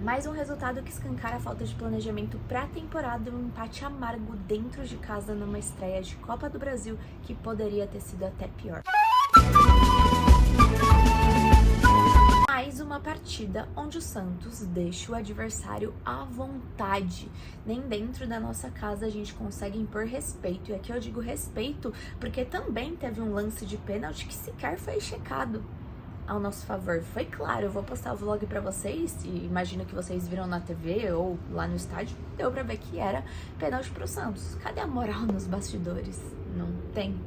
Mais um resultado que escancara a falta de planejamento para a temporada, um empate amargo dentro de casa numa estreia de Copa do Brasil que poderia ter sido até pior. Mais uma partida onde o Santos deixa o adversário à vontade. Nem dentro da nossa casa a gente consegue impor respeito. E aqui eu digo respeito porque também teve um lance de pênalti que sequer foi checado ao nosso favor. Foi claro, eu vou postar o vlog pra vocês e imagino que vocês viram na TV ou lá no estádio, deu pra ver que era pênalti pro Santos. Cadê a moral nos bastidores? Não tem.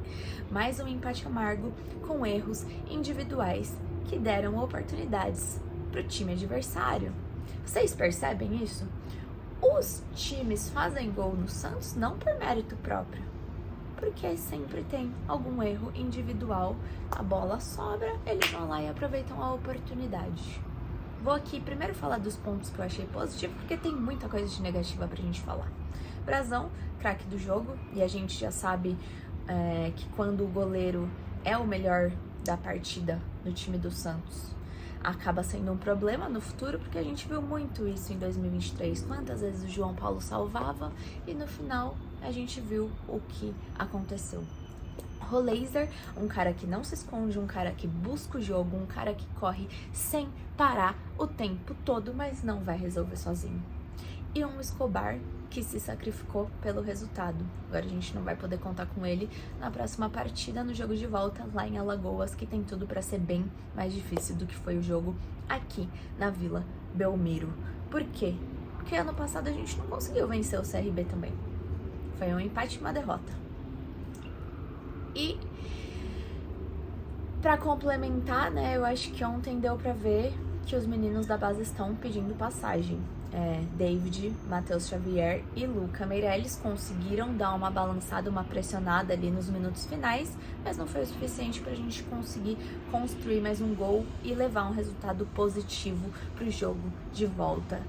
Mais um empate amargo com erros individuais que deram oportunidades pro time adversário. Vocês percebem isso? Os times fazem gol no Santos não por mérito próprio, porque sempre tem algum erro individual, a bola sobra, eles vão lá e aproveitam a oportunidade. Vou aqui primeiro falar dos pontos que eu achei positivo, porque tem muita coisa de negativa pra gente falar. Brazão, craque do jogo, e a gente já sabe que quando o goleiro é o melhor da partida no time do Santos, acaba sendo um problema no futuro, porque a gente viu muito isso em 2023. Quantas vezes o João Paulo salvava e no final a gente viu o que aconteceu. Roleiser, um cara que não se esconde, um cara que busca o jogo, um cara que corre sem parar o tempo todo, mas não vai resolver sozinho. E um Escobar que se sacrificou pelo resultado. Agora a gente não vai poder contar com ele na próxima partida, no jogo de volta lá em Alagoas, que tem tudo para ser bem mais difícil do que foi o jogo aqui na Vila Belmiro. Por quê? Porque ano passado a gente não conseguiu vencer o CRB também. Foi um empate e uma derrota. E para complementar, né, eu acho que ontem deu para ver que os meninos da base estão pedindo passagem. David, Matheus Xavier e Luca Meirelles conseguiram dar uma balançada, uma pressionada ali nos minutos finais, mas não foi o suficiente para a gente conseguir construir mais um gol e levar um resultado positivo para o jogo de volta.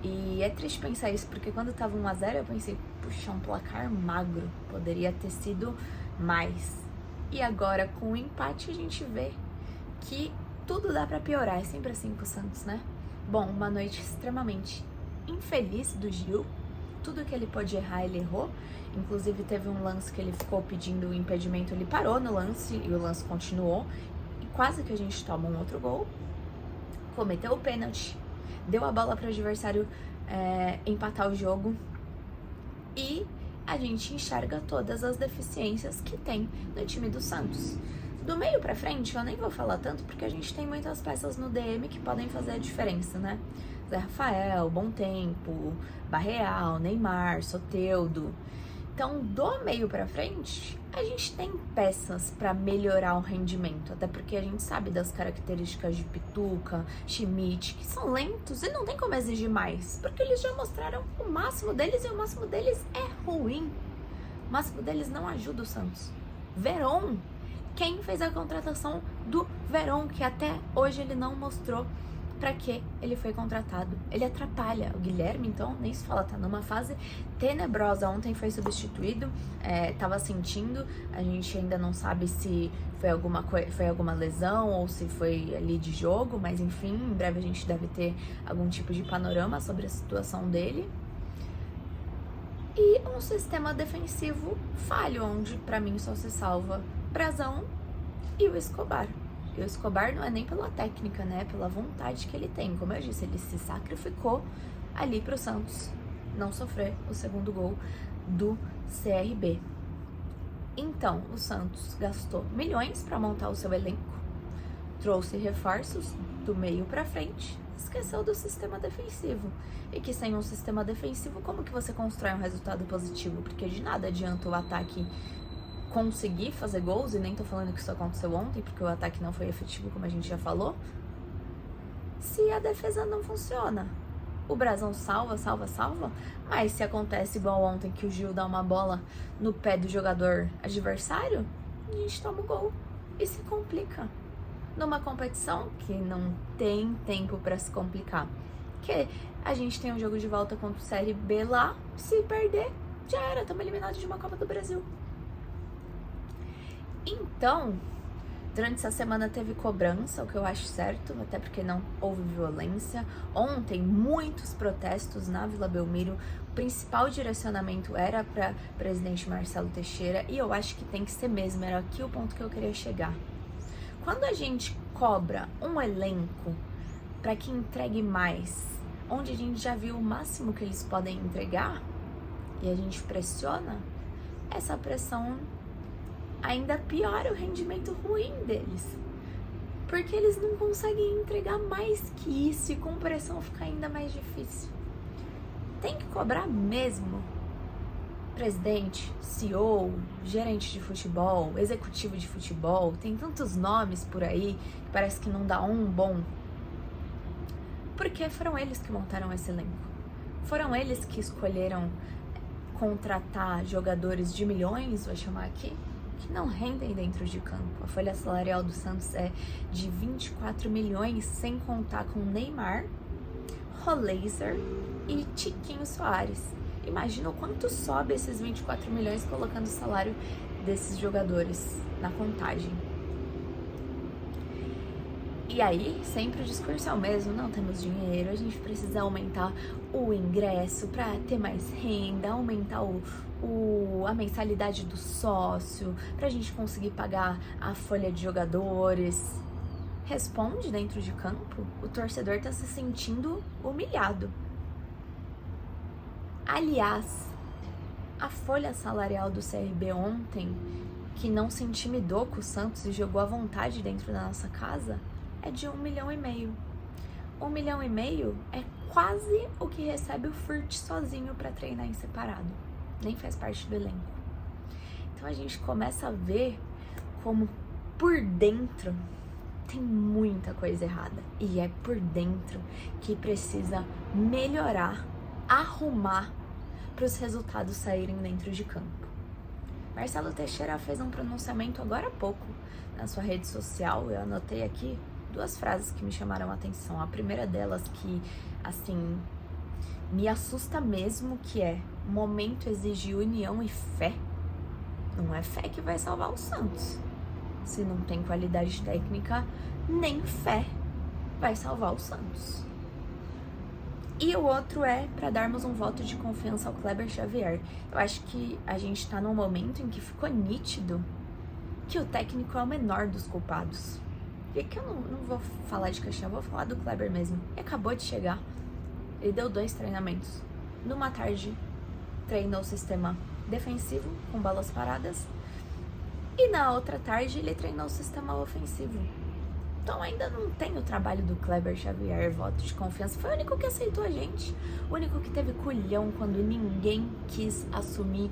E é triste pensar isso, porque quando tava 1-0 eu pensei, puxa, um placar magro, poderia ter sido mais. E agora com o empate a gente vê que tudo dá pra piorar, é sempre assim com o Santos, né? Bom, uma noite extremamente infeliz do Gil, tudo que ele pôde errar ele errou, inclusive teve um lance que ele ficou pedindo o impedimento, ele parou no lance e o lance continuou, e quase que a gente toma um outro gol, cometeu o pênalti, deu a bola para o adversário empatar o jogo e a gente enxerga todas as deficiências que tem no time do Santos. Do meio pra frente eu nem vou falar tanto porque a gente tem muitas peças no DM que podem fazer a diferença, né? Zé Rafael, Bom Tempo, Barreal, Neymar, Soteldo. Então, do meio pra frente, a gente tem peças para melhorar o rendimento, até porque a gente sabe das características de Pituca, Schmidt, que são lentos e não tem como exigir mais, porque eles já mostraram o máximo deles e o máximo deles é ruim. O máximo deles não ajuda o Santos. Veron, quem fez a contratação do Veron, que até hoje ele não mostrou para que ele foi contratado. Ele atrapalha. O Guilherme, então, nem se fala, tá numa fase tenebrosa. Ontem foi substituído, tava sentindo, a gente ainda não sabe se foi alguma lesão ou se foi ali de jogo, mas enfim, em breve a gente deve ter algum tipo de panorama sobre a situação dele. E um sistema defensivo falho, onde pra mim só se salva Brazão e o Escobar. E o Escobar não é nem pela técnica, né? Pela vontade que ele tem. Como eu disse, ele se sacrificou ali pro Santos não sofrer o segundo gol do CRB. Então, o Santos gastou milhões para montar o seu elenco, trouxe reforços do meio para frente, esqueceu do sistema defensivo. E que sem um sistema defensivo, como que você constrói um resultado positivo? Porque de nada adianta o ataque conseguir fazer gols, e nem tô falando que isso aconteceu ontem, porque o ataque não foi efetivo, como a gente já falou, se a defesa não funciona. O Brazão salva, mas se acontece igual ontem, que o Gil dá uma bola no pé do jogador adversário, a gente toma o gol e se complica. Numa competição que não tem tempo pra se complicar, que a gente tem um jogo de volta contra o CRB lá, se perder, já era, estamos eliminados de uma Copa do Brasil. Então, Durante essa semana teve cobrança, o que eu acho certo, até porque não houve violência. Ontem, muitos protestos na Vila Belmiro. O principal direcionamento era para presidente Marcelo Teixeira e eu acho que tem que ser mesmo, era aqui o ponto que eu queria chegar. Quando a gente cobra um elenco para que entregue mais, onde a gente já viu o máximo que eles podem entregar, e a gente pressiona, essa pressão ainda piora o rendimento ruim deles. Porque eles não conseguem entregar mais que isso e com pressão fica ainda mais difícil. Tem que cobrar mesmo. Presidente, CEO, gerente de futebol, executivo de futebol, tem tantos nomes por aí que parece que não dá um bom. Porque foram eles que montaram esse elenco. Foram eles que escolheram contratar jogadores de milhões, vou chamar aqui, que não rendem dentro de campo. A folha salarial do Santos é de 24 milhões, sem contar com Neymar, Roleiser e Tiquinho Soares. Imagina o quanto sobe esses 24 milhões colocando o salário desses jogadores na contagem. E aí, sempre o discurso é o mesmo, não temos dinheiro, a gente precisa aumentar o ingresso para ter mais renda, aumentar a mensalidade do sócio, pra gente conseguir pagar a folha de jogadores. Responde dentro de campo, o torcedor tá se sentindo humilhado. Aliás, a folha salarial do CRB ontem, que não se intimidou com o Santos e jogou à vontade dentro da nossa casa, é de 1,5 milhão. 1,5 milhão é quase o que recebe o Furt sozinho para treinar em separado. Nem faz parte do elenco. Então a gente começa a ver como por dentro tem muita coisa errada. E é por dentro que precisa melhorar, arrumar para os resultados saírem dentro de campo. Marcelo Teixeira fez um pronunciamento agora há pouco na sua rede social. Eu anotei aqui 2 frases que me chamaram a atenção. A primeira delas que, assim, me assusta mesmo, que é: o momento exige união e fé. Não é fé que vai salvar o Santos. Se não tem qualidade técnica, nem fé vai salvar o Santos. E o outro é para darmos um voto de confiança ao Kleber Xavier. Eu acho que a gente tá num momento em que ficou nítido que o técnico é o menor dos culpados. E aqui eu não vou falar de Caixinha, vou falar do Kleber mesmo. Ele acabou de chegar. Ele deu 2 treinamentos. Numa tarde, treinou o sistema defensivo, com bolas paradas. E na outra tarde, ele treinou o sistema ofensivo. Então ainda não tem o trabalho do Kleber Xavier, voto de confiança. Foi o único que aceitou a gente. O único que teve culhão quando ninguém quis assumir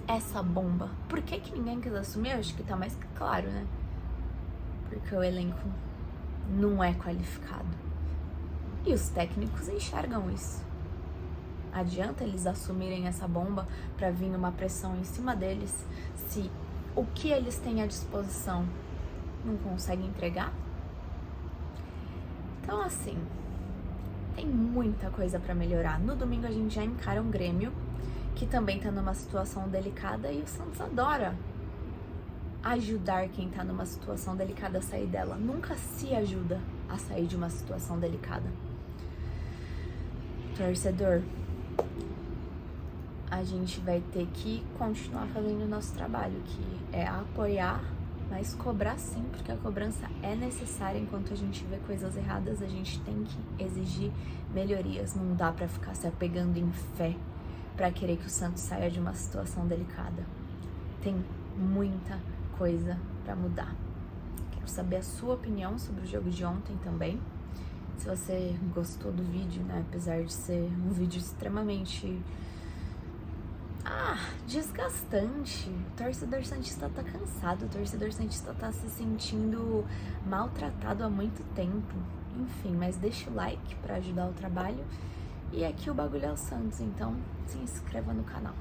essa bomba. Por que ninguém quis assumir? Eu acho que tá mais que claro, né? Porque o elenco não é qualificado. E os técnicos enxergam isso. Adianta eles assumirem essa bomba para vir uma pressão em cima deles se o que eles têm à disposição não conseguem entregar? Então, assim, tem muita coisa para melhorar. No domingo a gente já encara um Grêmio que também tá numa situação delicada e o Santos adora ajudar quem tá numa situação delicada a sair dela. Nunca se ajuda a sair de uma situação delicada. Torcedor, a gente vai ter que continuar fazendo o nosso trabalho, que é apoiar, mas cobrar sim, porque a cobrança é necessária. Enquanto a gente vê coisas erradas, a gente tem que exigir melhorias. Não dá pra ficar se apegando em fé pra querer que o Santos saia de uma situação delicada. Tem muita coisa pra mudar. Quero saber a sua opinião sobre o jogo de ontem também. Se você gostou do vídeo, né? Apesar de ser um vídeo extremamente desgastante. O torcedor santista tá cansado, o torcedor santista tá se sentindo maltratado há muito tempo. Enfim, mas deixa o like pra ajudar o trabalho. E aqui o bagulho é o Santos, então se inscreva no canal.